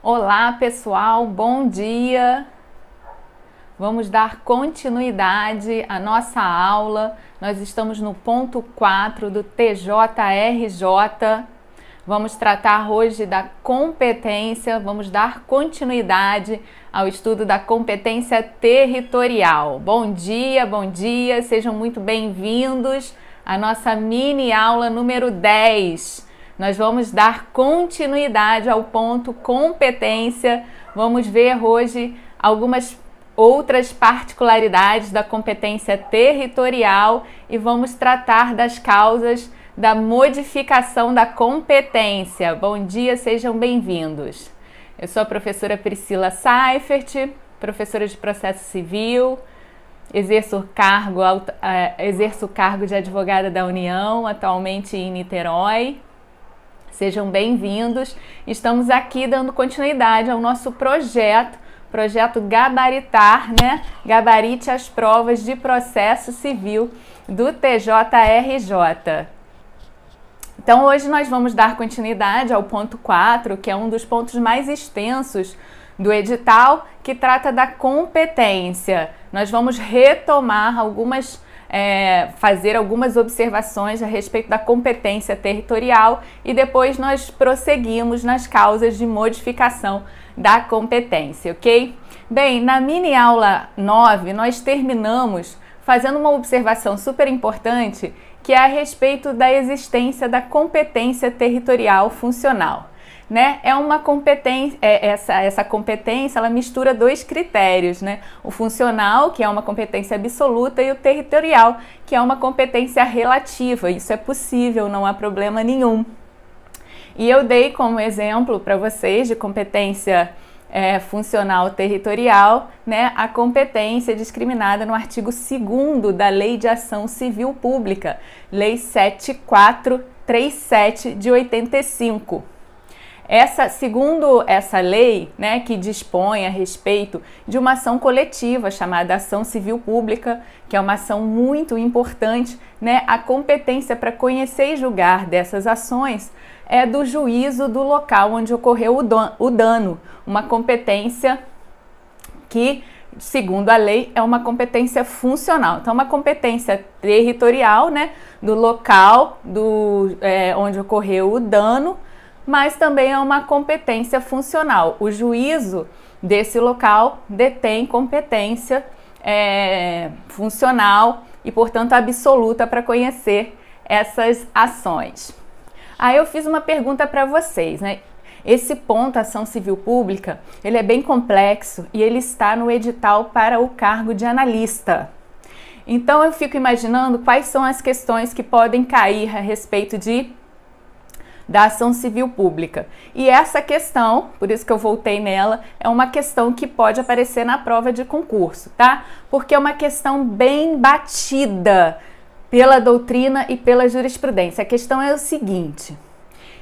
Olá pessoal, bom dia! Vamos dar continuidade à nossa aula. Nós estamos no ponto 4 do TJRJ. Vamos tratar hoje da competência, vamos dar continuidade ao estudo da competência territorial. Bom dia, sejam muito bem-vindos à nossa mini aula número 10. Nós vamos dar continuidade ao ponto competência. Vamos ver hoje algumas outras particularidades da competência territorial e vamos tratar das causas da modificação da competência. Bom dia, sejam bem-vindos. Eu sou a professora Priscila Seifert, professora de processo civil, exerço o cargo de advogada da União, atualmente em Niterói. Sejam bem-vindos. Estamos aqui dando continuidade ao nosso projeto Gabaritar, né? Gabarite as provas de processo civil do TJRJ. Então, hoje nós vamos dar continuidade ao ponto 4, que é um dos pontos mais extensos do edital, que trata da competência. Nós vamos retomar fazer algumas observações a respeito da competência territorial e depois nós prosseguimos nas causas de modificação da competência, ok? Bem, na mini aula 9 nós terminamos fazendo uma observação super importante, que é a respeito da existência da competência territorial funcional. Né? É uma competência, essa competência ela mistura dois critérios, né? O funcional, que é uma competência absoluta, e o territorial, que é uma competência relativa. Isso é possível, não há problema nenhum. E eu dei como exemplo para vocês de competência funcional territorial, né? A competência discriminada no artigo 2º da Lei de Ação Civil Pública, Lei 7437 de 85. Segundo essa lei, né, que dispõe a respeito de uma ação coletiva chamada ação civil pública, que é uma ação muito importante, né, a competência para conhecer e julgar dessas ações é do juízo do local onde ocorreu o dano, uma competência que, segundo a lei, é uma competência funcional. Então, uma competência territorial, né, do local onde ocorreu o dano, mas também é uma competência funcional. O juízo desse local detém competência funcional e, portanto, absoluta para conhecer essas ações. Aí eu fiz uma pergunta para vocês, né? Esse ponto, ação civil pública, ele é bem complexo e ele está no edital para o cargo de analista. Então eu fico imaginando quais são as questões que podem cair a respeito da ação civil pública. E essa questão, por isso que eu voltei nela, é uma questão que pode aparecer na prova de concurso, tá? Porque é uma questão bem batida pela doutrina e pela jurisprudência. A questão é o seguinte: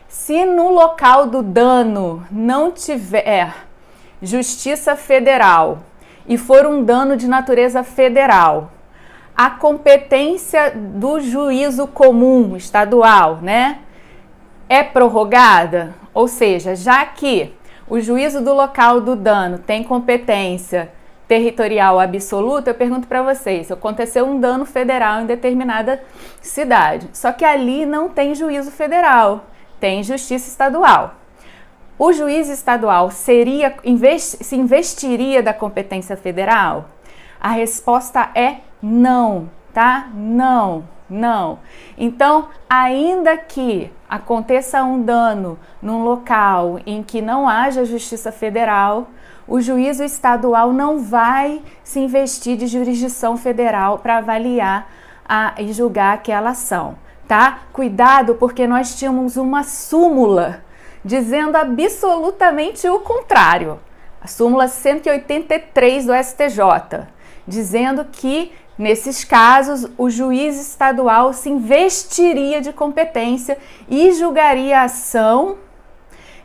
se no local do dano não tiver Justiça Federal e for um dano de natureza federal, a competência do juízo comum estadual, né, é prorrogada? Ou seja, já que o juízo do local do dano tem competência territorial absoluta, eu pergunto para vocês, se aconteceu um dano federal em determinada cidade, só que ali não tem juízo federal, tem justiça estadual. O juiz estadual se investiria da competência federal? A resposta é não, tá? Não. Então, ainda que aconteça um dano num local em que não haja justiça federal, o juízo estadual não vai se investir de jurisdição federal para avaliar e julgar aquela ação, tá? Cuidado, porque nós tínhamos uma súmula dizendo absolutamente o contrário. A súmula 183 do STJ, dizendo que nesses casos, o juiz estadual se investiria de competência e julgaria a ação,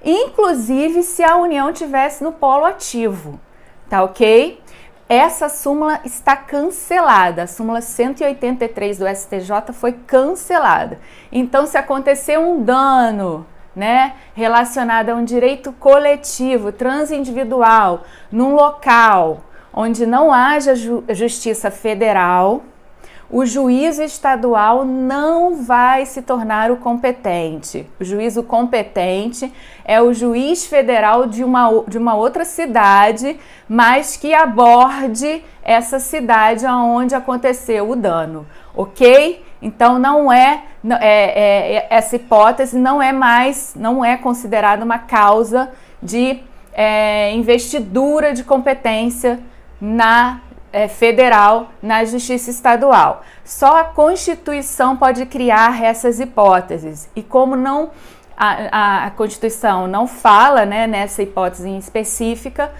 inclusive se a União tivesse no polo ativo, tá ok? Essa súmula está cancelada, a súmula 183 do STJ foi cancelada. Então, se acontecer um dano né, relacionada a um direito coletivo, transindividual, num local onde não haja justiça federal, o juízo estadual não vai se tornar o competente. O juízo competente é o juiz federal de uma outra cidade, mas que aborde essa cidade onde aconteceu o dano, ok? Então essa hipótese não é considerada uma causa de investidura de competência federal na justiça estadual. Só a Constituição pode criar essas hipóteses. E como a Constituição não fala, né, nessa hipótese em específica,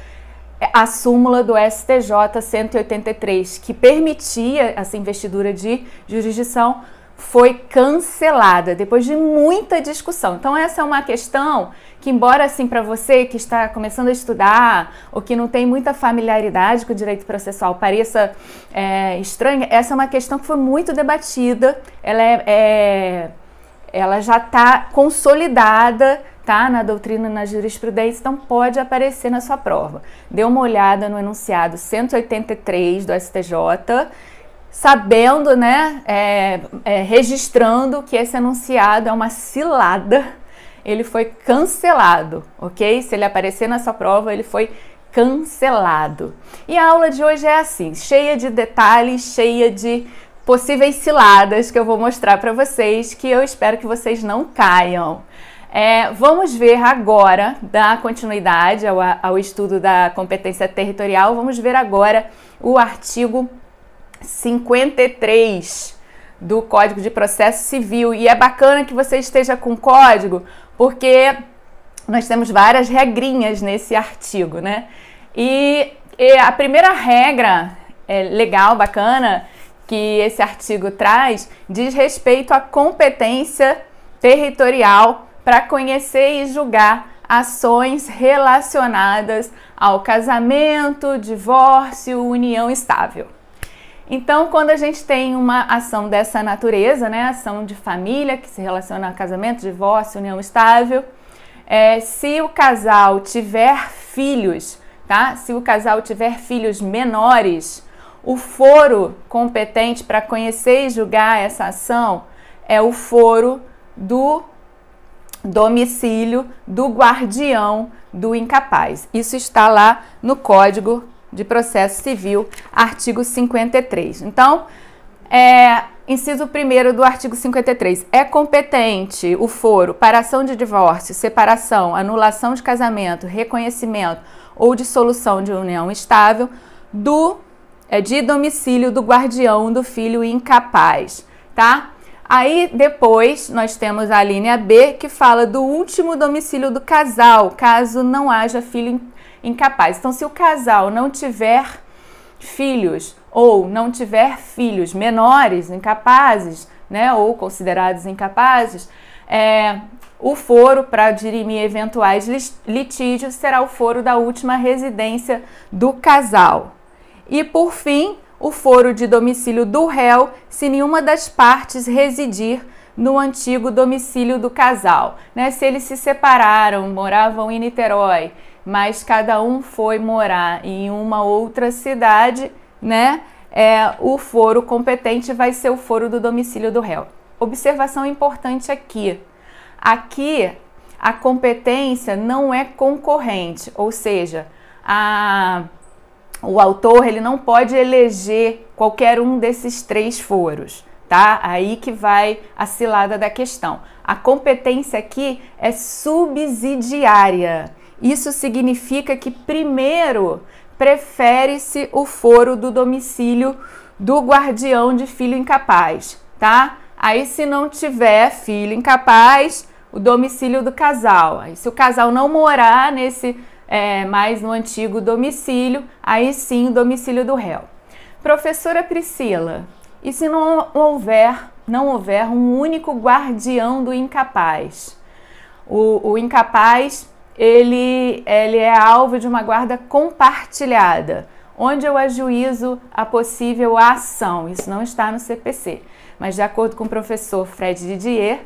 a súmula do STJ 183, que permitia essa investidura de jurisdição, foi cancelada depois de muita discussão. Então essa é uma questão que, embora assim para você que está começando a estudar ou que não tem muita familiaridade com o direito processual pareça estranha, essa é uma questão que foi muito debatida, ela já está consolidada, tá, na doutrina, na jurisprudência, então pode aparecer na sua prova. Dê uma olhada no enunciado 183 do STJ, sabendo, né, registrando que esse enunciado é uma cilada, ele foi cancelado, ok? Se ele aparecer na sua prova, ele foi cancelado. E a aula de hoje é assim, cheia de detalhes, cheia de possíveis ciladas que eu vou mostrar para vocês, que eu espero que vocês não caiam. Vamos ver agora, dar continuidade ao estudo da competência territorial, vamos ver agora o artigo 53 do Código de Processo Civil. E é bacana que você esteja com o código, porque nós temos várias regrinhas nesse artigo, né? E a primeira regra legal, bacana, que esse artigo traz, diz respeito à competência territorial para conhecer e julgar ações relacionadas ao casamento, divórcio, união estável. Então, quando a gente tem uma ação dessa natureza, né, ação de família que se relaciona a casamento, divórcio, união estável, se o casal tiver filhos, tá? Se o casal tiver filhos menores, o foro competente para conhecer e julgar essa ação é o foro do domicílio do guardião do incapaz. Isso está lá no Código de Processo Civil, artigo 53. Então, inciso 1º do artigo 53. É competente o foro para ação de divórcio, separação, anulação de casamento, reconhecimento ou dissolução de união estável de domicílio do guardião do filho incapaz, tá? Aí depois nós temos a linha B, que fala do último domicílio do casal, caso não haja filho incapaz. Então, se o casal não tiver filhos ou não tiver filhos menores, incapazes, né, ou considerados incapazes, o foro para dirimir eventuais litígios será o foro da última residência do casal. E, por fim, o foro de domicílio do réu, se nenhuma das partes residir no antigo domicílio do casal, né? Se eles se separaram, moravam em Niterói, mas cada um foi morar em uma outra cidade, né? O foro competente vai ser o foro do domicílio do réu. Observação importante aqui. Aqui, a competência não é concorrente, ou seja, o autor ele não pode eleger qualquer um desses 3 foros, tá? Aí que vai a cilada da questão. A competência aqui é subsidiária. Isso significa que primeiro prefere-se o foro do domicílio do guardião de filho incapaz, tá? Aí, se não tiver filho incapaz, o domicílio do casal. Aí, se o casal não morar mais no antigo domicílio, aí sim o domicílio do réu. Professora Priscila, e se não houver um único guardião do incapaz? O incapaz, ele é alvo de uma guarda compartilhada, onde eu ajuizo a possível ação. Isso não está no CPC, mas de acordo com o professor Fred Didier,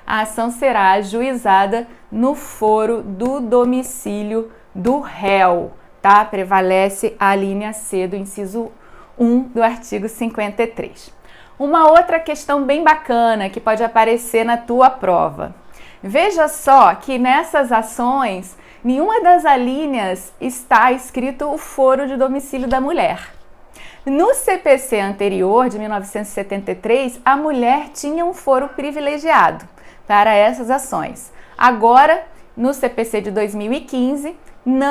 a ação será ajuizada no foro do domicílio do réu, tá? Prevalece a linha C do inciso 1 do artigo 53. Uma outra questão bem bacana que pode aparecer na tua prova. Veja só que nessas ações, nenhuma das alíneas está escrito o foro de domicílio da mulher. No CPC anterior, de 1973, a mulher tinha um foro privilegiado para essas ações. Agora, no CPC de 2015,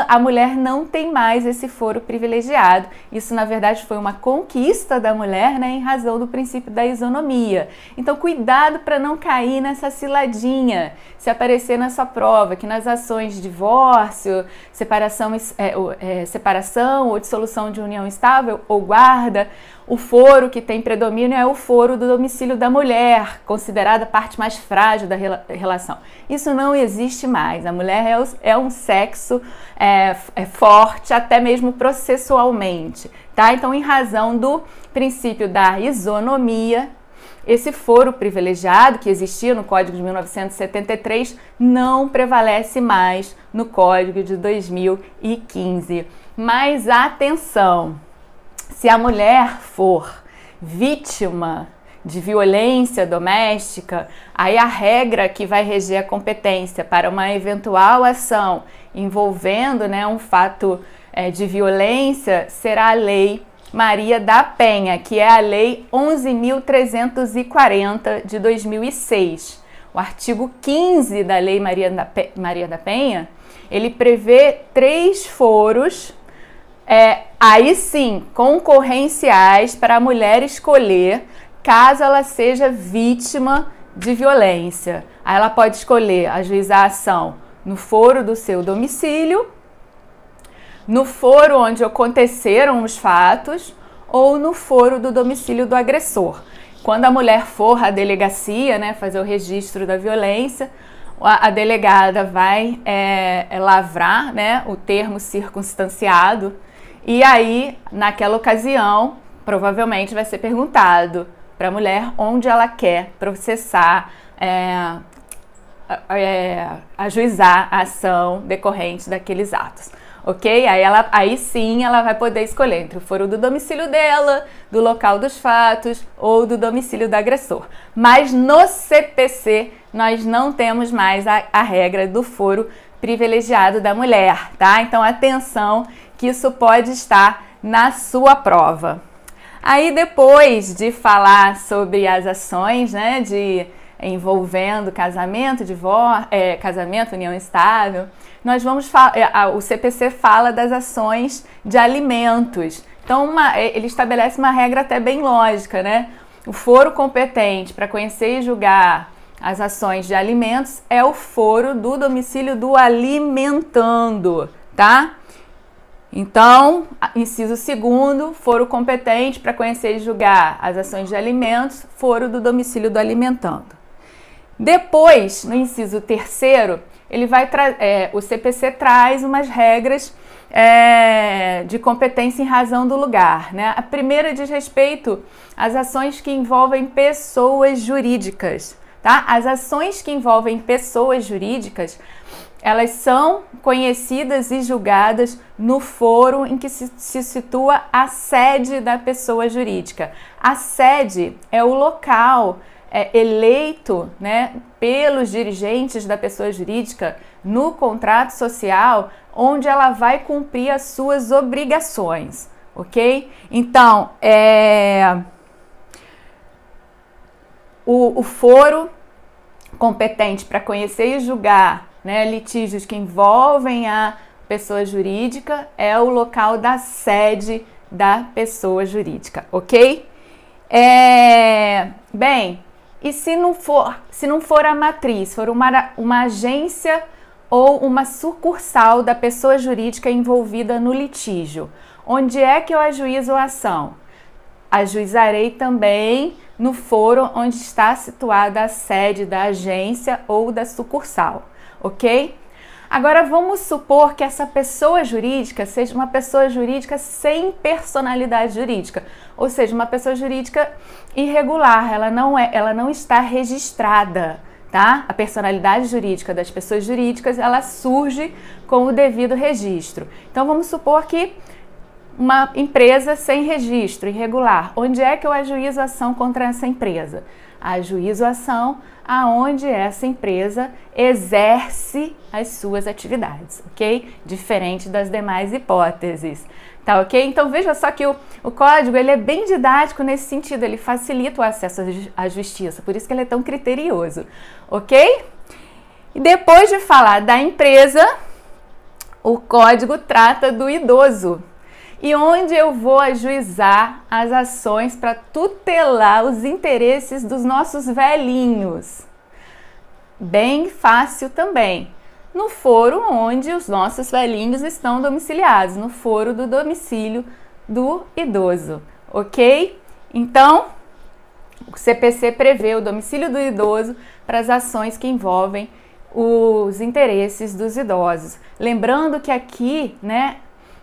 a mulher não tem mais esse foro privilegiado. Isso, na verdade, foi uma conquista da mulher, né, em razão do princípio da isonomia. Então, cuidado para não cair nessa ciladinha, se aparecer na sua prova, que nas ações de divórcio, separação ou dissolução de união estável ou guarda, o foro que tem predomínio é o foro do domicílio da mulher, considerada a parte mais frágil da relação. Isso não existe mais. A mulher é um sexo forte, até mesmo processualmente, tá? Então, em razão do princípio da isonomia, esse foro privilegiado que existia no Código de 1973 não prevalece mais no Código de 2015. Mas atenção! Se a mulher for vítima de violência doméstica, aí a regra que vai reger a competência para uma eventual ação envolvendo, né, um fato de violência será a Lei Maria da Penha, que é a Lei 11.340 de 2006. O artigo 15 da Lei Maria da Penha, ele prevê 3 foros, aí sim, concorrenciais para a mulher escolher caso ela seja vítima de violência. Aí ela pode escolher ajuizar a ação no foro do seu domicílio, no foro onde aconteceram os fatos ou no foro do domicílio do agressor. Quando a mulher for à delegacia, né, fazer o registro da violência, a delegada vai lavrar, né, o termo circunstanciado e aí, naquela ocasião, provavelmente vai ser perguntado para a mulher onde ela quer processar, ajuizar a ação decorrente daqueles atos, ok? Aí sim ela vai poder escolher entre o foro do domicílio dela, do local dos fatos ou do domicílio do agressor. Mas no CPC nós não temos mais a regra do foro privilegiado da mulher, tá? Então atenção que isso pode estar na sua prova. Aí depois de falar sobre as ações, né, envolvendo casamento, divórcio, casamento, união estável, nós vamos o CPC fala das ações de alimentos. Então ele estabelece uma regra até bem lógica, né? O foro competente para conhecer e julgar as ações de alimentos é o foro do domicílio do alimentando, tá? Então, inciso 2º, foro competente para conhecer e julgar as ações de alimentos, foro do domicílio do alimentando. Depois, no inciso 3º, o CPC traz umas regras de competência em razão do lugar, né? A primeira diz respeito às ações que envolvem pessoas jurídicas, tá? As ações que envolvem pessoas jurídicas, elas são conhecidas e julgadas no foro em que se situa a sede da pessoa jurídica. A sede é o local eleito, né, pelos dirigentes da pessoa jurídica no contrato social, onde ela vai cumprir as suas obrigações, ok? Então, o foro competente para conhecer e julgar, né, litígios que envolvem a pessoa jurídica é o local da sede da pessoa jurídica, ok? Bem, e se não for a matriz, for uma agência ou uma sucursal da pessoa jurídica envolvida no litígio, onde é que eu ajuizo a ação? Ajuizarei também no foro onde está situada a sede da agência ou da sucursal, ok? Agora vamos supor que essa pessoa jurídica seja uma pessoa jurídica sem personalidade jurídica, ou seja, uma pessoa jurídica irregular, ela não está registrada, tá? A personalidade jurídica das pessoas jurídicas, ela surge com o devido registro. Então, vamos supor que uma empresa sem registro, irregular, onde é que eu ajuizo a ação contra essa empresa? Ajuizo a ação aonde essa empresa exerce as suas atividades, ok? Diferente das demais hipóteses, tá ok? Então veja só que o código ele é bem didático nesse sentido, ele facilita o acesso à justiça, por isso que ele é tão criterioso, ok? E depois de falar da empresa, o código trata do idoso. E onde eu vou ajuizar as ações para tutelar os interesses dos nossos velhinhos? Bem fácil também. No foro onde os nossos velhinhos estão domiciliados, no foro do domicílio do idoso, ok? Então, o CPC prevê o domicílio do idoso para as ações que envolvem os interesses dos idosos. Lembrando que aqui, né,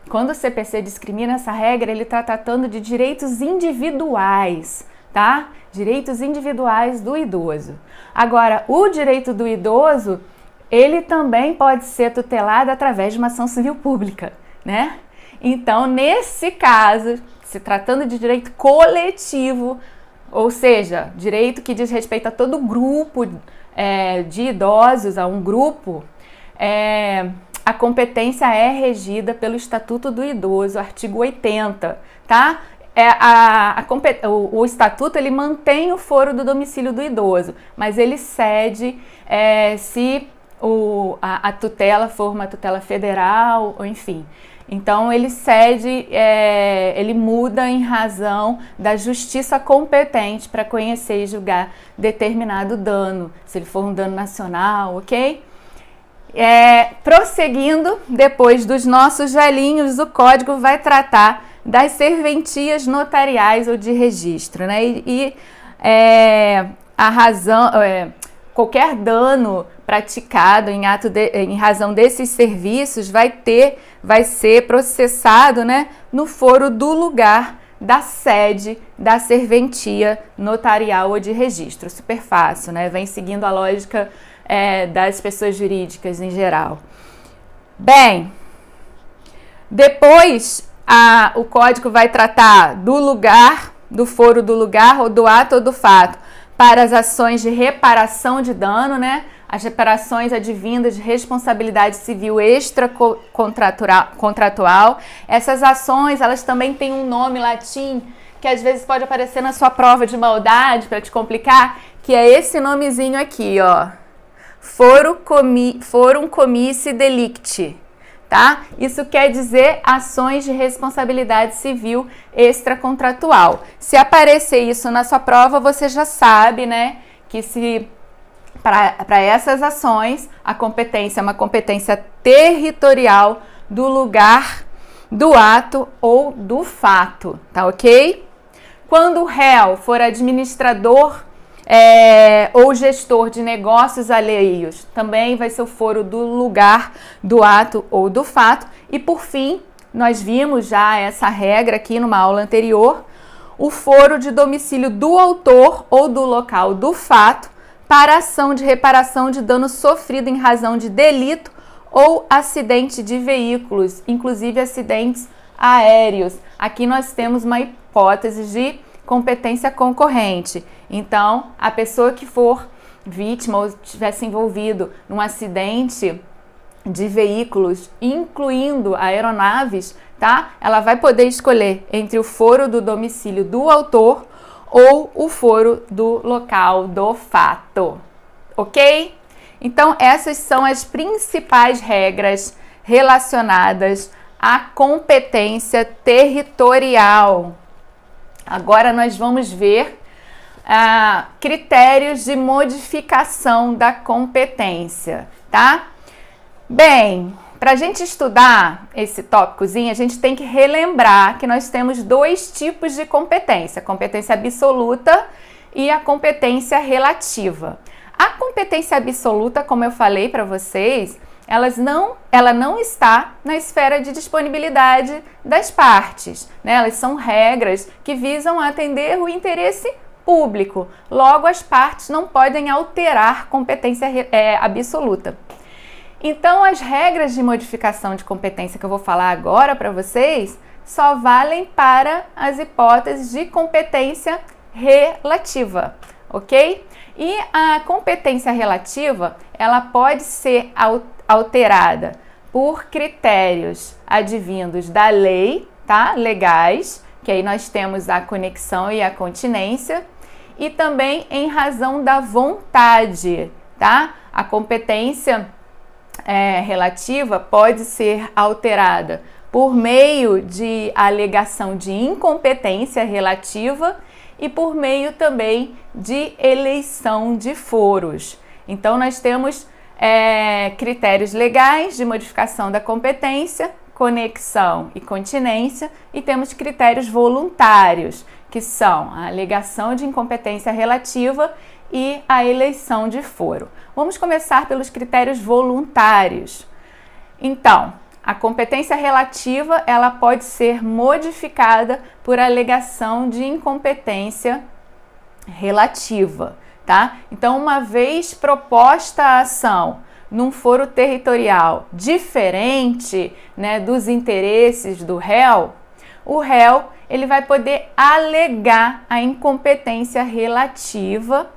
quando o CPC discrimina essa regra, ele está tratando de direitos individuais, tá? Direitos individuais do idoso. Agora, o direito do idoso, ele também pode ser tutelado através de uma ação civil pública, né? Então, nesse caso, se tratando de direito coletivo, ou seja, direito que diz respeito a todo grupo de idosos, a um grupo, a competência é regida pelo Estatuto do Idoso, artigo 80, tá? O Estatuto ele mantém o foro do domicílio do idoso, mas ele cede se a tutela for uma tutela federal, ou enfim. Então ele cede, ele muda em razão da justiça competente para conhecer e julgar determinado dano, se ele for um dano nacional, ok? Prosseguindo, depois dos nossos velhinhos, o código vai tratar das serventias notariais ou de registro, né? A razão, qualquer dano praticado em razão desses serviços vai ser processado, né, no foro do lugar da sede da serventia notarial ou de registro. Super fácil, né? Vem seguindo a lógica das pessoas jurídicas em geral. Bem, depois o código vai tratar do lugar, do foro do lugar ou do ato ou do fato para as ações de reparação de dano, né? As reparações advindas de responsabilidade civil extracontratual. Essas ações, elas também têm um nome latim que às vezes pode aparecer na sua prova de maldade para te complicar, que é esse nomezinho aqui, ó. Forum comici delicti, tá? Isso quer dizer ações de responsabilidade civil extracontratual. Se aparecer isso na sua prova, você já sabe, né, que para essas ações a competência é uma competência territorial do lugar, do ato ou do fato, tá ok? Quando o réu for administrador ou gestor de negócios alheios, também vai ser o foro do lugar, do ato ou do fato. E por fim, nós vimos já essa regra aqui numa aula anterior, o foro de domicílio do autor ou do local do fato para ação de reparação de dano sofrido em razão de delito ou acidente de veículos, inclusive acidentes aéreos. Aqui nós temos uma hipótese de competência concorrente. Então, a pessoa que for vítima ou estivesse envolvido num acidente de veículos, incluindo aeronaves, tá? Ela vai poder escolher entre o foro do domicílio do autor ou o foro do local do fato, ok? Então, essas são as principais regras relacionadas à competência territorial. Agora nós vamos ver critérios de modificação da competência, tá? Bem, para a gente estudar esse tópicozinho, a gente tem que relembrar que nós temos dois tipos de competência, a competência absoluta e a competência relativa. A competência absoluta, como eu falei para vocês, ela não está na esfera de disponibilidade das partes, né? Elas são regras que visam atender o interesse público. Logo, as partes não podem alterar competência absoluta. Então, as regras de modificação de competência que eu vou falar agora para vocês só valem para as hipóteses de competência relativa, ok? E a competência relativa, ela pode ser alterada por critérios advindos da lei, tá? Legais, que aí nós temos a conexão e a continência, e também em razão da vontade, tá? A competência relativa pode ser alterada por meio de alegação de incompetência relativa e por meio também de eleição de foros. Então, nós temos critérios legais de modificação da competência, conexão e continência, e temos critérios voluntários, que são a alegação de incompetência relativa e a eleição de foro. Vamos começar pelos critérios voluntários. Então, a competência relativa, ela pode ser modificada por alegação de incompetência relativa, tá? Então, uma vez proposta a ação num foro territorial diferente, né, dos interesses do réu, o réu ele vai poder alegar a incompetência relativa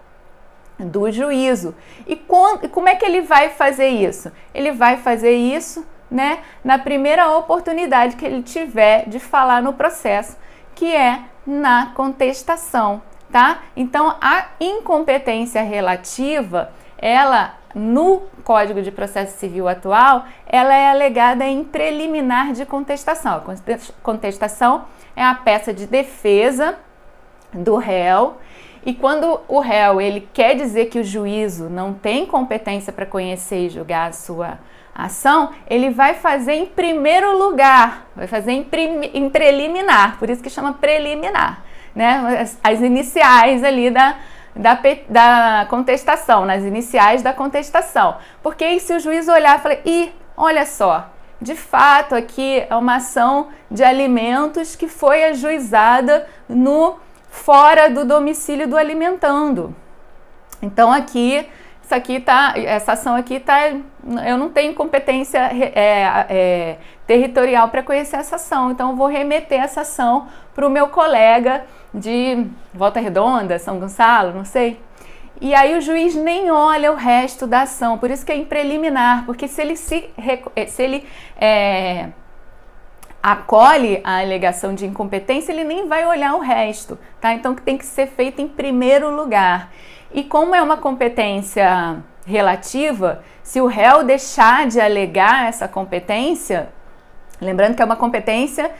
do juízo. E como é que ele vai fazer isso? Ele vai fazer isso, né, na primeira oportunidade que ele tiver de falar no processo, que é na contestação, tá? Então, a incompetência relativa, ela, no Código de Processo Civil atual, ela é alegada em preliminar de contestação. A contestação é a peça de defesa do réu, e quando o réu ele quer dizer que o juízo não tem competência para conhecer e julgar a sua ação, ele vai fazer em primeiro lugar, vai fazer em preliminar, por isso que chama preliminar, né? As iniciais ali da contestação, nas iniciais da contestação. Porque aí, se o juiz olhar e falar, olha só, de fato aqui é uma ação de alimentos que foi ajuizada fora do domicílio do alimentando. Então aqui, essa ação aqui eu não tenho competência territorial para conhecer essa ação, então eu vou remeter essa ação para o meu colega de Volta Redonda, São Gonçalo, não sei. E aí o juiz nem olha o resto da ação, por isso que é em preliminar, porque se ele acolhe a alegação de incompetência, ele nem vai olhar o resto, tá? Então tem que ser feito em primeiro lugar. E como é uma competência relativa, se o réu deixar de alegar essa competência, lembrando que é uma competência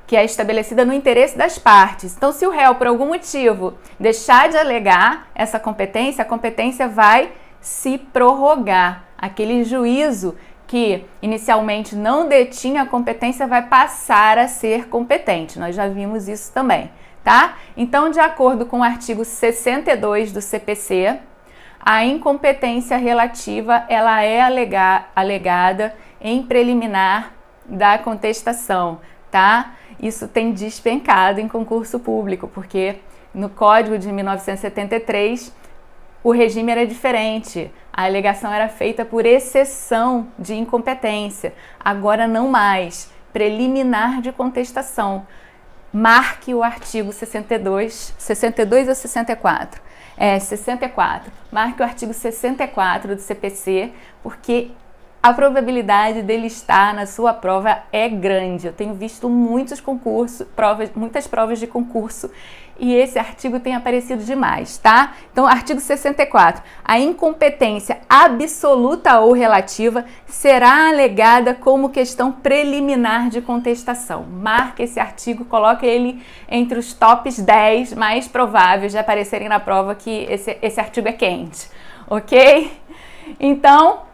que é estabelecida no interesse das partes. Então, se o réu, por algum motivo, deixar de alegar essa competência, a competência vai se prorrogar. Aquele juízo que inicialmente não detinha a competência vai passar a ser competente. Nós já vimos isso também, tá? Então, de acordo com o artigo 62 do CPC, a incompetência relativa ela é alegada em preliminar da contestação, tá? Isso tem despencado em concurso público, porque no Código de 1973 o regime era diferente. A alegação era feita por exceção de incompetência. Agora não mais. Preliminar de contestação. Marque o artigo 62 ou 64? 64. Marque o artigo 64 do CPC, porque a probabilidade dele estar na sua prova é grande. Eu tenho visto muitas provas de concurso e esse artigo tem aparecido demais, tá? Então, artigo 64. A incompetência absoluta ou relativa será alegada como questão preliminar de contestação. Marque esse artigo, coloque ele entre os tops 10 mais prováveis de aparecerem na prova, que esse artigo é quente, ok? Então,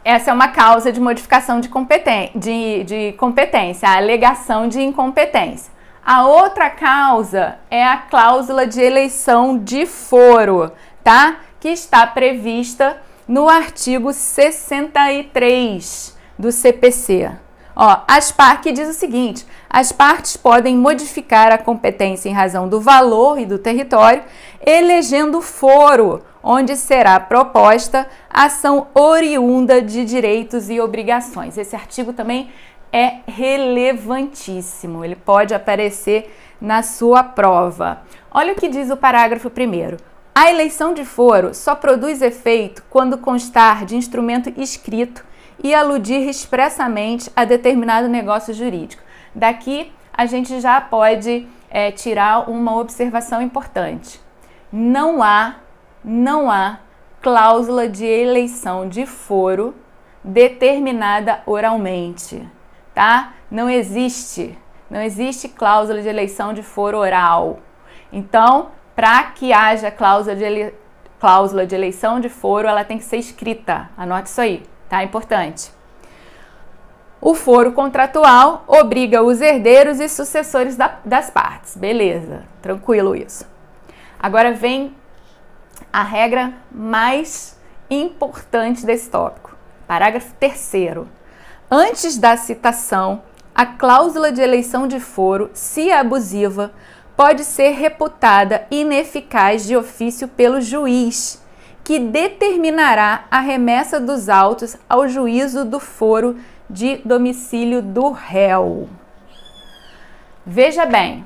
essa é uma causa de modificação de competência, a alegação de incompetência. A outra causa é a cláusula de eleição de foro, tá? Que está prevista no artigo 63 do CPC, Ó, que diz o seguinte: as partes podem modificar a competência em razão do valor e do território, elegendo foro, onde será proposta ação oriunda de direitos e obrigações. Esse artigo também é relevantíssimo, ele pode aparecer na sua prova. Olha o que diz o parágrafo 1º. A eleição de foro só produz efeito quando constar de instrumento escrito e aludir expressamente a determinado negócio jurídico. Daqui a gente já pode tirar uma observação importante. Não há cláusula de eleição de foro determinada oralmente, tá? Não existe cláusula de eleição de foro oral. Então, para que haja cláusula de eleição de foro, ela tem que ser escrita. Anote isso aí, tá? Importante. O foro contratual obriga os herdeiros e sucessores das partes. Beleza, tranquilo isso. Agora vem a regra mais importante desse tópico. Parágrafo 3º. Antes da citação, a cláusula de eleição de foro, se abusiva, pode ser reputada ineficaz de ofício pelo juiz, que determinará a remessa dos autos ao juízo do foro de domicílio do réu. Veja bem,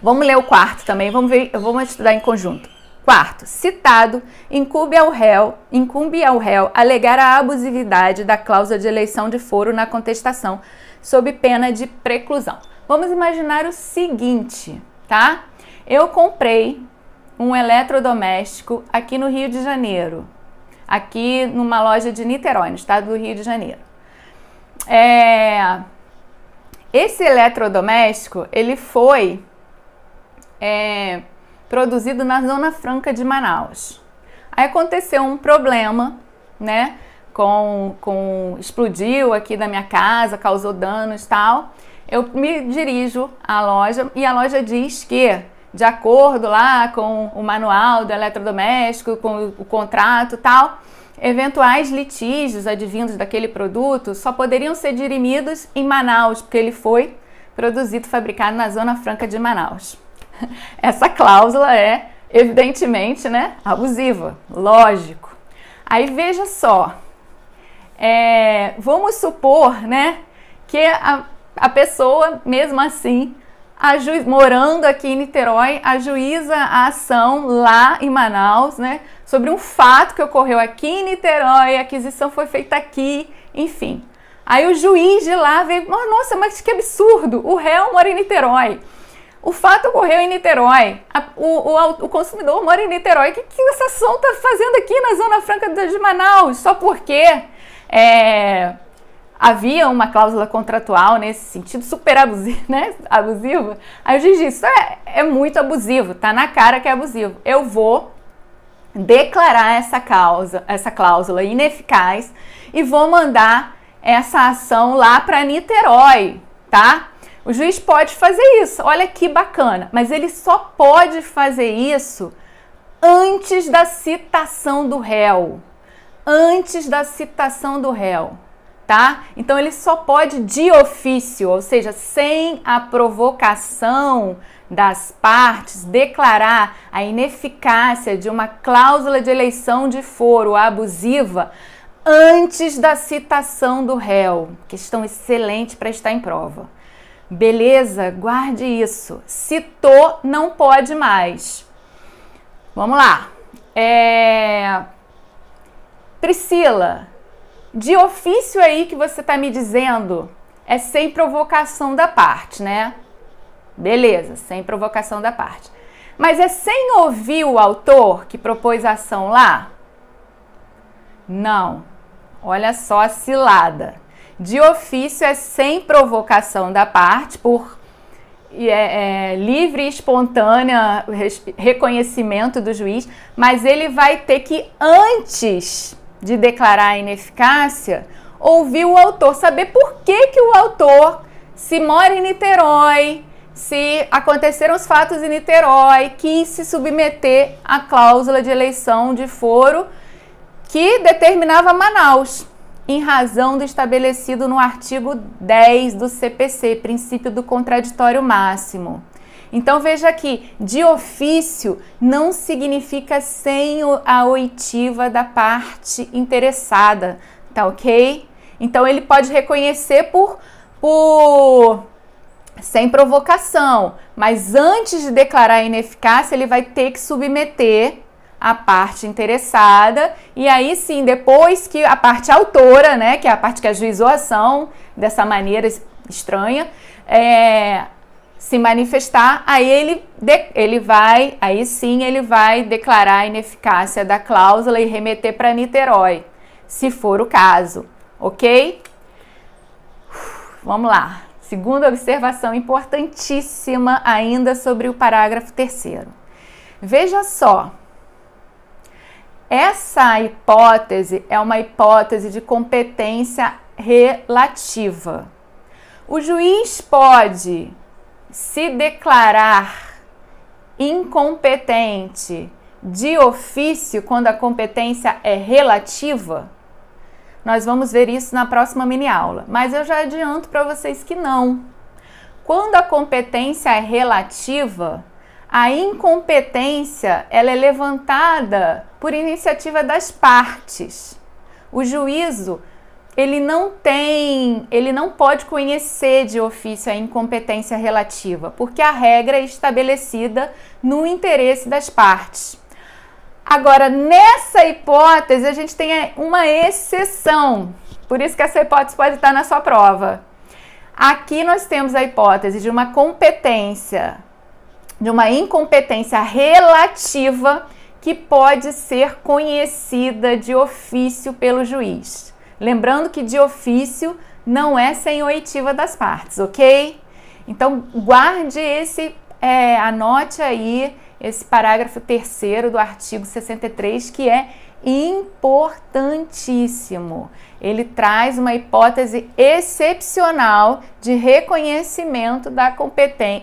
vamos ler o 4º também, vamos estudar em conjunto. 4º, citado, incumbe ao réu alegar a abusividade da cláusula de eleição de foro na contestação, sob pena de preclusão. Vamos imaginar o seguinte, tá? Eu comprei um eletrodoméstico aqui no Rio de Janeiro, aqui numa loja de Niterói, no estado do Rio de Janeiro. Esse eletrodoméstico, ele foi produzido na Zona Franca de Manaus. Aí aconteceu um problema, né? Explodiu aqui da minha casa, causou danos e tal. Eu me dirijo à loja e a loja diz que, de acordo lá com o manual do eletrodoméstico, com o contrato e tal, eventuais litígios advindos daquele produto só poderiam ser dirimidos em Manaus, porque ele foi produzido e fabricado na Zona Franca de Manaus. Essa cláusula é, evidentemente, né, abusiva, lógico. Aí veja só, vamos supor, né, que a pessoa, mesmo assim, morando aqui em Niterói, ajuiza a ação lá em Manaus, né, sobre um fato que ocorreu aqui em Niterói, a aquisição foi feita aqui, enfim. Aí o juiz de lá veio, nossa, mas que absurdo, o réu mora em Niterói. O fato ocorreu em Niterói, o consumidor mora em Niterói. O que essa ação está fazendo aqui na Zona Franca de Manaus? Só porque havia uma cláusula contratual nesse sentido, super abusiva, né? Abusiva. Aí o juiz disse, isso é muito abusivo, tá na cara que é abusivo. Eu vou declarar essa cláusula ineficaz e vou mandar essa ação lá para Niterói, tá? O juiz pode fazer isso, olha que bacana, mas ele só pode fazer isso antes da citação do réu. Antes da citação do réu, tá? Então ele só pode de ofício, ou seja, sem a provocação das partes, declarar a ineficácia de uma cláusula de eleição de foro abusiva antes da citação do réu. Questão excelente para estar em prova. Beleza? Guarde isso. Citou, não pode mais. Vamos lá. Priscila, de ofício aí que você está me dizendo é sem provocação da parte, né? Beleza, sem provocação da parte. Mas é sem ouvir o autor que propôs a ação lá? Não. Olha só a cilada. De ofício é sem provocação da parte, por livre e espontânea reconhecimento do juiz, mas ele vai ter que, antes de declarar a ineficácia, ouvir o autor, saber por que o autor, se mora em Niterói, se aconteceram os fatos em Niterói, quis se submeter à cláusula de eleição de foro que determinava Manaus. em razão do estabelecido no artigo 10 do CPC, princípio do contraditório máximo. Então veja aqui, de ofício não significa sem a oitiva da parte interessada, tá ok? Então ele pode reconhecer sem provocação, mas antes de declarar a ineficácia ele vai ter que submeter a parte interessada, e aí sim, depois que a parte autora, né, que é a parte que ajuizou a ação dessa maneira estranha, se manifestar, aí ele vai declarar a ineficácia da cláusula e remeter para Niterói, se for o caso, ok? Vamos lá. Segunda observação importantíssima ainda sobre o parágrafo 3º. Veja só, essa hipótese é uma hipótese de competência relativa. O juiz pode se declarar incompetente de ofício quando a competência é relativa? Nós vamos ver isso na próxima mini-aula, mas eu já adianto para vocês que não. Quando a competência é relativa, a incompetência ela é levantada por iniciativa das partes. O juízo ele não pode conhecer de ofício a incompetência relativa, porque a regra é estabelecida no interesse das partes. Agora, nessa hipótese, a gente tem uma exceção, por isso que essa hipótese pode estar na sua prova. Aqui nós temos a hipótese de uma incompetência relativa que pode ser conhecida de ofício pelo juiz. Lembrando que de ofício não é sem oitiva das partes, ok? Então, guarde anote aí esse parágrafo 3º do artigo 63, que é importantíssimo. Ele traz uma hipótese excepcional de reconhecimento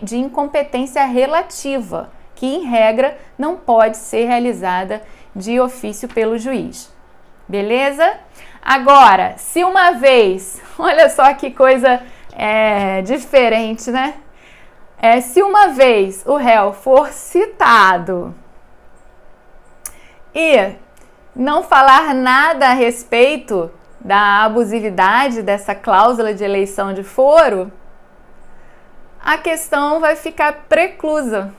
de incompetência relativa, que, em regra, não pode ser realizada de ofício pelo juiz. Beleza? Agora, se uma vez, olha só que coisa diferente, né? Se uma vez o réu for citado e não falar nada a respeito da abusividade dessa cláusula de eleição de foro, a questão vai ficar preclusa.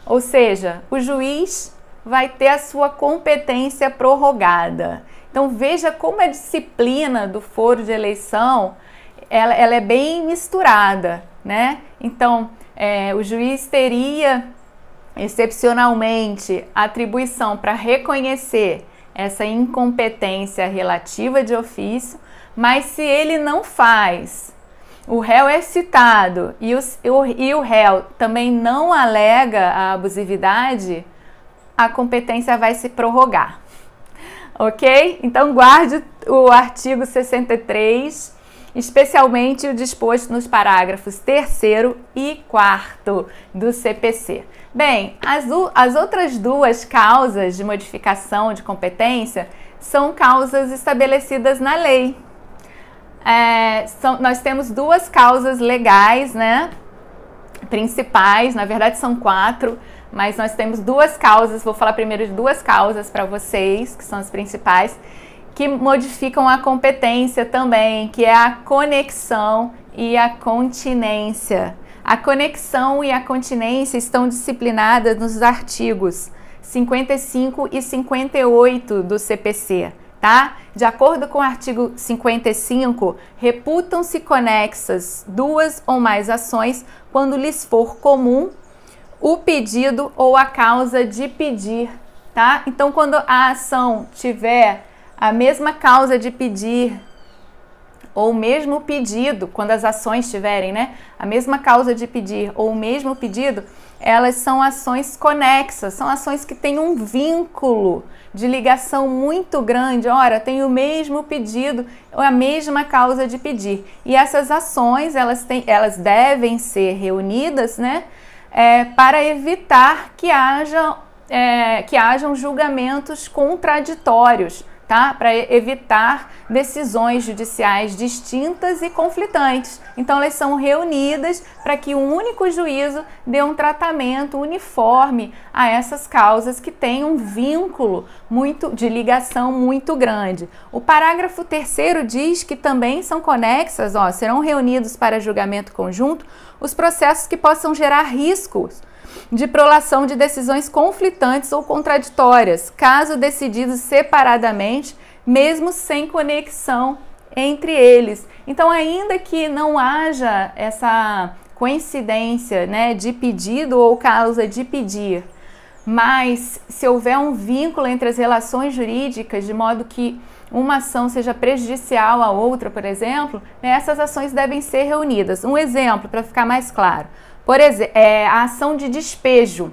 Ou seja, o juiz vai ter a sua competência prorrogada. Então veja como a disciplina do foro de eleição ela é bem misturada, né? Então o juiz teria excepcionalmente atribuição para reconhecer essa incompetência relativa de ofício, mas se ele não faz, o réu é citado e o réu também não alega a abusividade, a competência vai se prorrogar, ok? Então guarde o artigo 63, especialmente o disposto nos parágrafos 3º e 4º do CPC. Bem, as outras duas causas de modificação de competência são causas estabelecidas na lei. Nós temos duas causas legais, né, principais, na verdade são 4, mas nós temos duas causas, vou falar primeiro de duas causas para vocês, que são as principais, que modificam a competência também, que é a conexão e a continência. A conexão e a continência estão disciplinadas nos artigos 55 e 58 do CPC, tá? De acordo com o artigo 55, reputam-se conexas duas ou mais ações quando lhes for comum o pedido ou a causa de pedir, tá? Então, quando a ação tiver a mesma causa de pedir ou o mesmo pedido, quando as ações tiverem, né, a mesma causa de pedir ou o mesmo pedido, elas são ações conexas, são ações que têm um vínculo de ligação muito grande. Ora, tem o mesmo pedido ou a mesma causa de pedir. E essas ações, elas devem ser reunidas, né, para evitar que hajam julgamentos contraditórios, tá? Para evitar decisões judiciais distintas e conflitantes. Então, elas são reunidas para que um único juízo dê um tratamento uniforme a essas causas que têm um vínculo de ligação muito grande. O parágrafo 3º diz que também são conexas, serão reunidos para julgamento conjunto os processos que possam gerar riscos de prolação de decisões conflitantes ou contraditórias, caso decididos separadamente, mesmo sem conexão entre eles. Então, ainda que não haja essa coincidência, né, de pedido ou causa de pedir, mas se houver um vínculo entre as relações jurídicas, de modo que uma ação seja prejudicial à outra, por exemplo, né, essas ações devem ser reunidas. Um exemplo, para ficar mais claro. Por exemplo, a ação de despejo.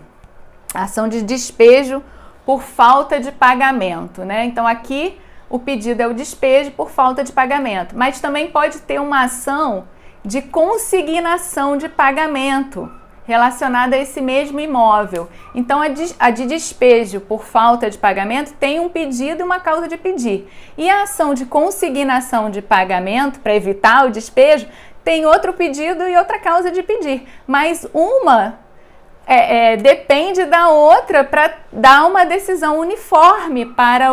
A ação de despejo por falta de pagamento, né? Então, aqui o pedido é o despejo por falta de pagamento. Mas também pode ter uma ação de consignação de pagamento relacionada a esse mesmo imóvel. Então, a de despejo por falta de pagamento tem um pedido e uma causa de pedir. E a ação de consignação de pagamento, para evitar o despejo, tem outro pedido e outra causa de pedir. Mas uma depende da outra para dar uma decisão uniforme para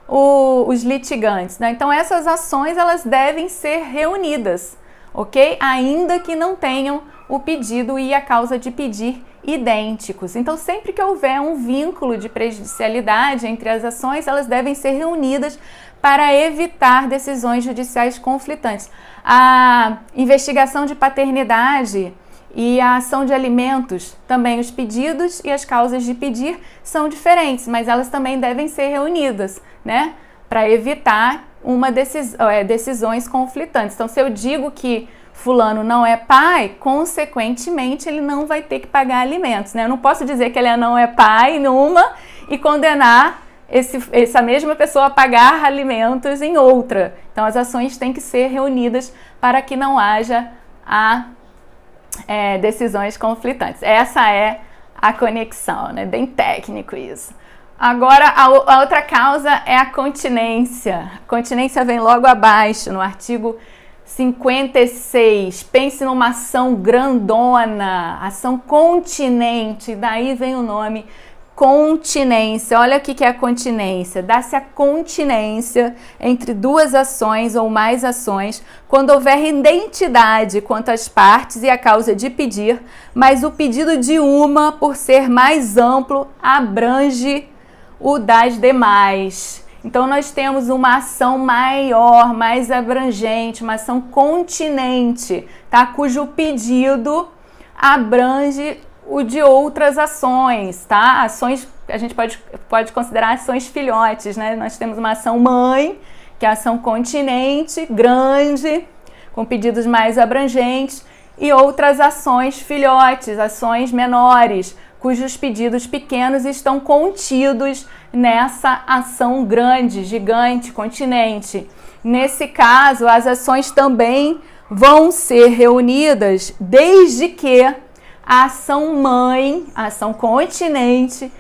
os litigantes, né? Então, essas ações elas devem ser reunidas, ok? Ainda que não tenham o pedido e a causa de pedir idênticos. Então, sempre que houver um vínculo de prejudicialidade entre as ações, elas devem ser reunidas para evitar decisões judiciais conflitantes. A investigação de paternidade e a ação de alimentos, também os pedidos e as causas de pedir são diferentes, mas elas também devem ser reunidas, né? Para evitar decisões conflitantes. Então, se eu digo que fulano não é pai, consequentemente ele não vai ter que pagar alimentos, né? Eu não posso dizer que ele não é pai numa e condenar essa mesma pessoa a pagar alimentos em outra. Então, as ações têm que ser reunidas para que não haja decisões conflitantes. Essa é a conexão, né? Bem técnico isso. Agora, a outra causa é a continência. A continência vem logo abaixo, no artigo 56. Pense numa ação grandona, ação continente, daí vem o nome continência. Olha o que é a continência. Dá-se a continência entre duas ações ou mais ações quando houver identidade quanto às partes e a causa de pedir, mas o pedido de uma, por ser mais amplo, abrange o das demais. Então, nós temos uma ação maior, mais abrangente, uma ação continente, tá? Cujo pedido abrange o de outras ações, tá? Ações, a gente pode considerar ações filhotes, né? Nós temos uma ação mãe, que é a ação continente, grande, com pedidos mais abrangentes, e outras ações filhotes, ações menores, cujos pedidos pequenos estão contidos nessa ação grande, gigante, continente. Nesse caso, as ações também vão ser reunidas desde que a ação mãe, a ação continente,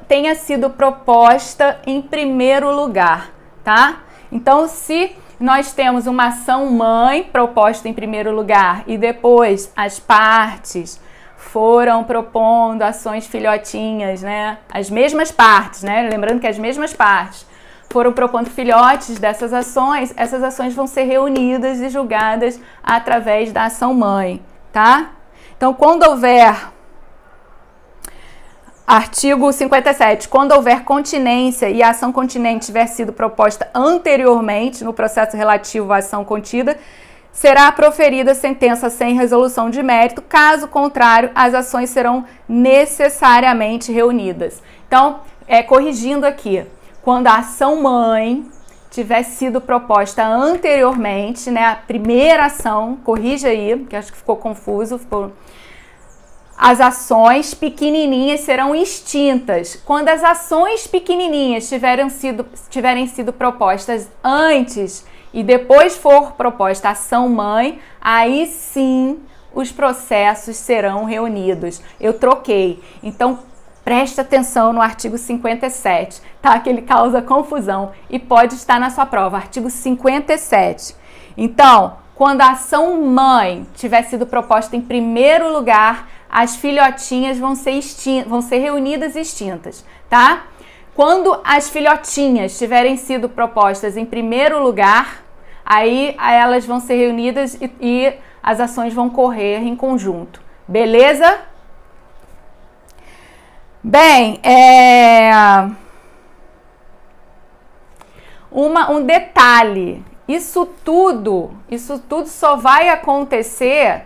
tenha sido proposta em primeiro lugar, tá? Então, se nós temos uma ação mãe proposta em primeiro lugar e depois as partes foram propondo ações filhotinhas, né? As mesmas partes, né? Lembrando que as mesmas partes foram propondo filhotes dessas ações, essas ações vão ser reunidas e julgadas através da ação mãe, tá? Então, quando houver, artigo 57, quando houver continência e a ação continente tiver sido proposta anteriormente no processo relativo à ação contida, será proferida sentença sem resolução de mérito, caso contrário, as ações serão necessariamente reunidas. Então, corrigindo aqui, quando a ação mãe tiver sido proposta anteriormente, né, a primeira ação, corrija aí, que acho que ficou confuso, as ações pequenininhas serão extintas. Quando as ações pequenininhas tiverem sido propostas antes e depois for proposta a ação mãe, aí sim os processos serão reunidos. Eu troquei. Então, Preste atenção no artigo 57, tá? Que ele causa confusão e pode estar na sua prova. Artigo 57. Então, quando a ação mãe tiver sido proposta em primeiro lugar, as filhotinhas vão ser reunidas e extintas, tá? Quando as filhotinhas tiverem sido propostas em primeiro lugar, aí elas vão ser reunidas e as ações vão correr em conjunto. Beleza? Bem, um detalhe, isso tudo só vai acontecer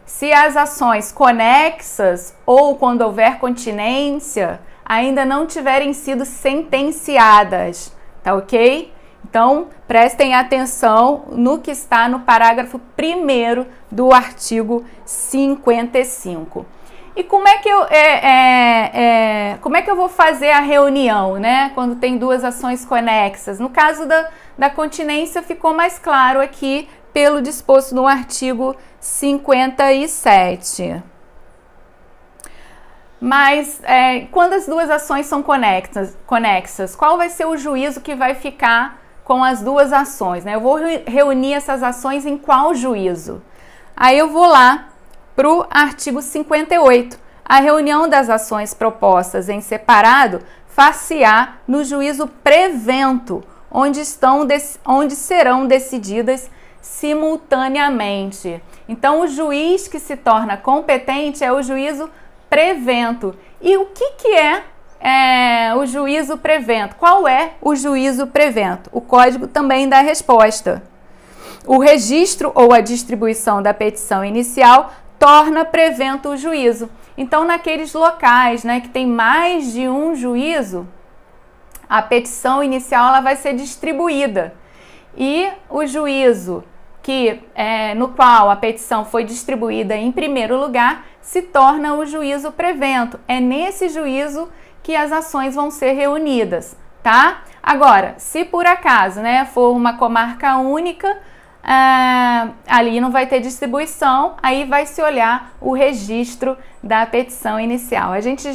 se as ações conexas ou quando houver continência ainda não tiverem sido sentenciadas, tá ok? Então, prestem atenção no que está no parágrafo 1º do artigo 55. E como é que eu vou fazer a reunião, né? Quando tem duas ações conexas? No caso da continência, ficou mais claro aqui pelo disposto no artigo 57. Mas quando as duas ações são conexas, qual vai ser o juízo que vai ficar com as duas ações, né? Eu vou reunir essas ações em qual juízo? Aí eu vou lá para o artigo 58. A reunião das ações propostas em separado far-se-á no juízo prevento, onde serão decididas simultaneamente. Então, o juiz que se torna competente é o juízo prevento. E o que é o juízo prevento? Qual é o juízo prevento? O código também dá a resposta. O registro ou a distribuição da petição inicial torna prevento o juízo. Então, naqueles locais, né, que tem mais de um juízo, a petição inicial ela vai ser distribuída. E o juízo no qual a petição foi distribuída em primeiro lugar se torna o juízo prevento. É nesse juízo que as ações vão ser reunidas, tá? Agora, se por acaso, né, for uma comarca única, ali não vai ter distribuição, aí vai se olhar o registro da petição inicial. A gente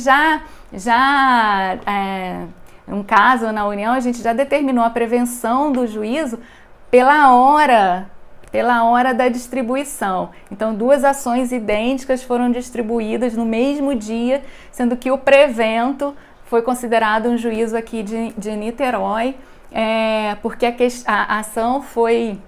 um caso na União, a gente já determinou a prevenção do juízo pela hora da distribuição. Então, duas ações idênticas foram distribuídas no mesmo dia, sendo que o prevento foi considerado um juízo aqui de Niterói, porque a ação foi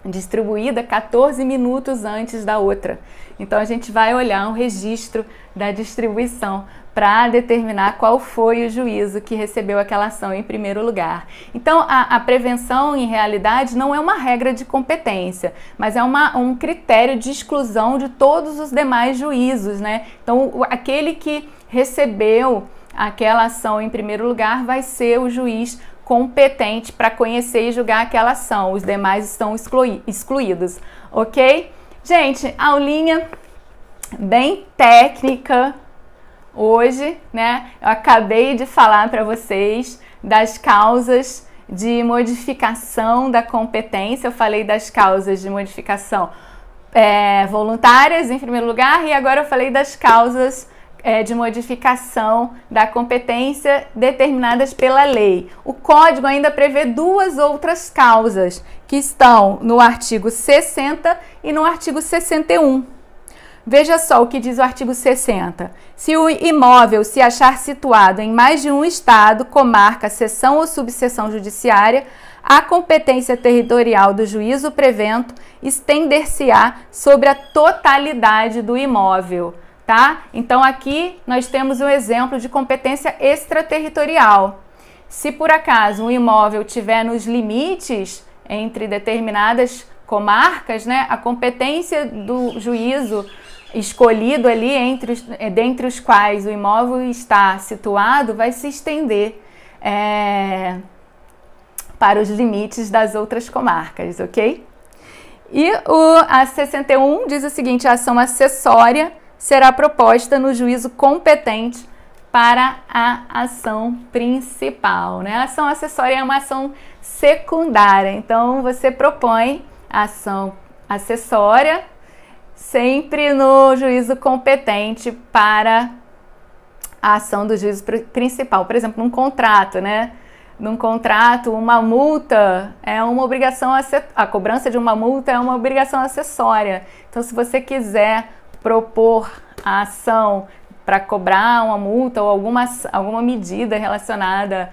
distribuída 14 minutos antes da outra. Então, a gente vai olhar um registro da distribuição para determinar qual foi o juízo que recebeu aquela ação em primeiro lugar. Então, a prevenção, em realidade, não é uma regra de competência, mas é um critério de exclusão de todos os demais juízos, né? Então, aquele que recebeu aquela ação em primeiro lugar vai ser o juiz competente para conhecer e julgar aquela ação. Os demais estão excluídos, ok? Gente, aulinha bem técnica hoje, né? Eu acabei de falar para vocês das causas de modificação da competência. Eu falei das causas de modificação voluntárias, em primeiro lugar, e agora eu falei das causas de modificação da competência determinadas pela lei. O Código ainda prevê duas outras causas que estão no artigo 60 e no artigo 61. Veja só o que diz o artigo 60. Se o imóvel se achar situado em mais de um estado, comarca, seção ou subseção judiciária, a competência territorial do juízo prevento estender-se-á sobre a totalidade do imóvel. Tá? Então, aqui nós temos um exemplo de competência extraterritorial. Se por acaso um imóvel estiver nos limites entre determinadas comarcas, né, a competência do juízo escolhido ali dentre os quais o imóvel está situado vai se estender para os limites das outras comarcas, ok? E a 61 diz o seguinte: a ação acessória será proposta no juízo competente para a ação principal, né? A ação acessória é uma ação secundária, então você propõe a ação acessória sempre no juízo competente para a ação do juízo principal. Por exemplo, num contrato, né? Num contrato, uma multa é uma obrigação, a cobrança de uma multa é uma obrigação acessória. Então, se você quiser propor a ação para cobrar uma multa ou alguma medida relacionada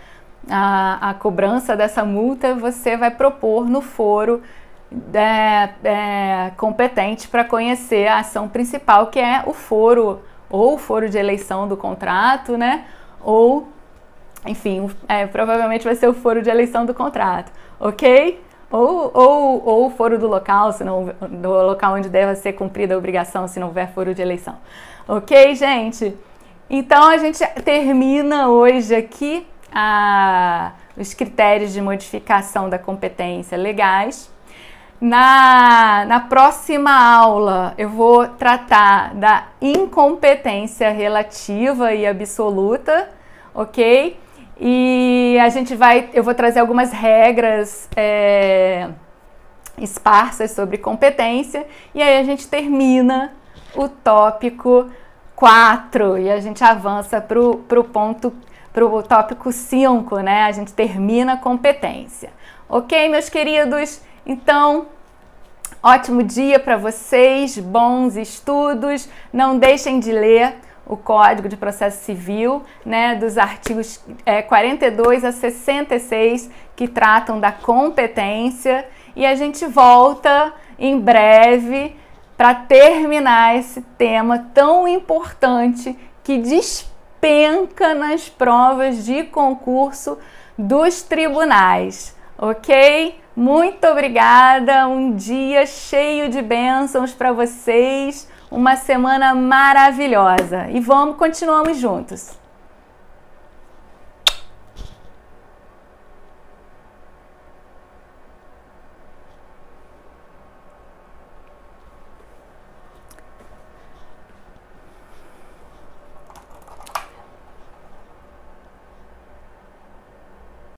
à cobrança dessa multa, você vai propor no foro competente para conhecer a ação principal, que é o foro, ou o foro de eleição do contrato, né? Ou, enfim, provavelmente vai ser o foro de eleição do contrato, ok? Ou o foro do local, do local onde deve ser cumprida a obrigação, se não houver foro de eleição. Ok, gente? Então, a gente termina hoje aqui os critérios de modificação da competência legais. Na próxima aula, eu vou tratar da incompetência relativa e absoluta, ok? E eu vou trazer algumas regras esparsas sobre competência, e aí a gente termina o tópico 4 e a gente avança para o tópico 5, né? A gente termina a competência. Ok, meus queridos? Então, ótimo dia para vocês, bons estudos. Não deixem de ler o Código de Processo Civil, né, dos artigos 42 a 66, que tratam da competência. E a gente volta em breve para terminar esse tema tão importante que despenca nas provas de concurso dos tribunais. Ok? Muito obrigada, um dia cheio de bênçãos para vocês, uma semana maravilhosa e continuamos juntos.